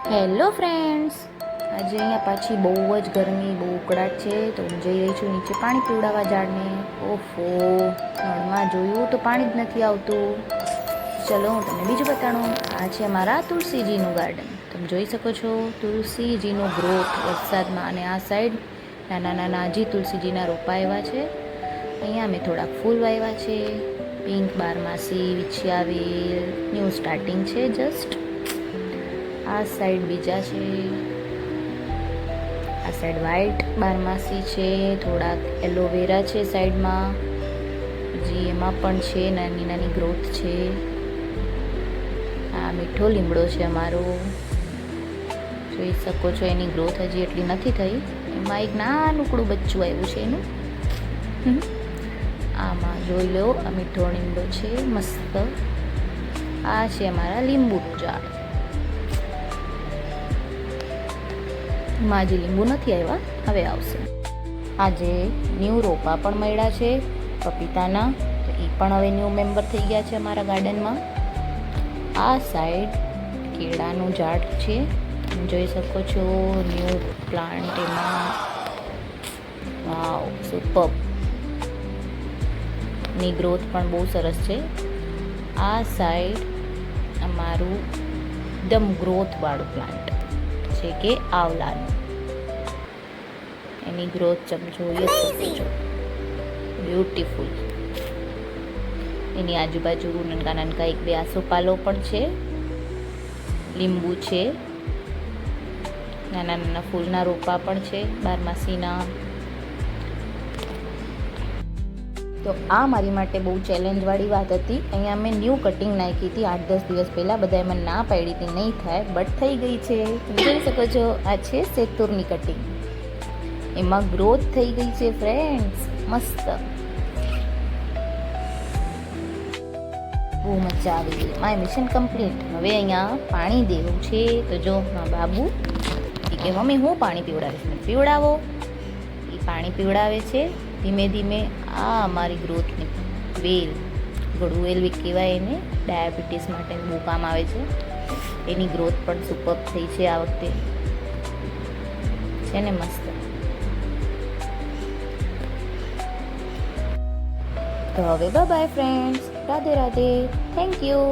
Hello friends, આજે અહીંયા પાછી બહુ જ ગરમી, બહુ ઉકળાટ છે. તો હું જઈ રહી છું નીચે પાણી પીવડાવવા ઝાડને. ઓફો, નળમાં જોયું તો પાણી જ નથી આવતું. ચલો હું તમને બીજું બતાડું. આ છે અમારા તુલસીજીનું ગાર્ડન. તમે જોઈ શકો છો તુલસીજીનો ગ્રોથ વરસાદમાં. અને આ સાઈડ નાના નાના હજી તુલસીજીના રોપા આવ્યા છે. અહીંયા મેં થોડાક ફૂલ વાવ્યા છે. પિંક બારમાસી, વિછિયાવેલ, ન્યૂ સ્ટાર્ટિંગ છે જસ્ટ. આ સાઈડ બીજા છે. આ સાઈડ વ્હાઈટ બારમાસી છે. થોડાક એલોવેરા છે સાઈડમાં. હજી એમાં પણ છે, નાની નાની ગ્રોથ છે. આ મીઠો લીમડો છે અમારો. જોઈ શકો છો એની ગ્રોથ હજી એટલી નથી થઈ. એમાં એક નાનકડું બચ્ચું આવ્યું છે એનું. આમાં જોઈ લો, આ મીઠો લીમડો છે મસ્ત. આ છે અમારા લીંબુનું ઝાડ. એમાં હજી લીંબુ નથી આવ્યા, હવે આવશે. આજે ન્યૂ રોપા પણ મળ્યા છે પપીતાના. તો એ પણ હવે ન્યૂ મેમ્બર થઈ ગયા છે અમારા ગાર્ડનમાં. આ સાઈડ કેળાનું ઝાડ છે, તમે જોઈ શકો છો. ન્યૂ પ્લાન્ટ એમાં. વાવ, સુપર. ની ગ્રોથ પણ બહુ સરસ છે. આ સાઈડ અમારું એકદમ ગ્રોથવાળું પ્લાન્ટ છે કે આવલાનું. એની ગ્રોથ તમે જોઈ જ શકો છો, બ્યુટીફુલ. એની આજુબાજુ નાનકા નાનકા એક બે આસોપાલો પણ છે. લીંબુ છે. નાના નાના ફૂલના રોપા પણ છે બારમાસીના. તો આ મારી માટે બહુ ચેલેન્જવાળી વાત હતી. અહીંયા મેં ન્યૂ કટિંગ નાખી હતી 8-10 દિવસ પહેલાં. બધાએ મને ના પાડી હતી નહીં થાય, બટ થઈ ગઈ છે. તમે જોઈ શકો છો, આ છે સેતુરની કટિંગ. એમાં ગ્રોથ થઈ ગઈ છે ફ્રેન્ડ્સ, મસ્ત. બહુ મજા આવી ગઈ. My mission complete. હવે અહીંયા પાણી દેવું છે. તો જો બાબુ કે મમ્મી હું પાણી પીવડાવીશ, પીવડાવો. એ પાણી પીવડાવે છે ધીમે ધીમે. આ અમારી ગ્રોથની વેલ, ગળું વેલ કહેવાય એને. ડાયાબિટીસ માટે બહુ કામ આવે છે. એની ગ્રોથ પણ સુપર થઈ છે આ વખતે. છે ને મસ્ત. તો હવે by friends, Radhe Radhe, thank you.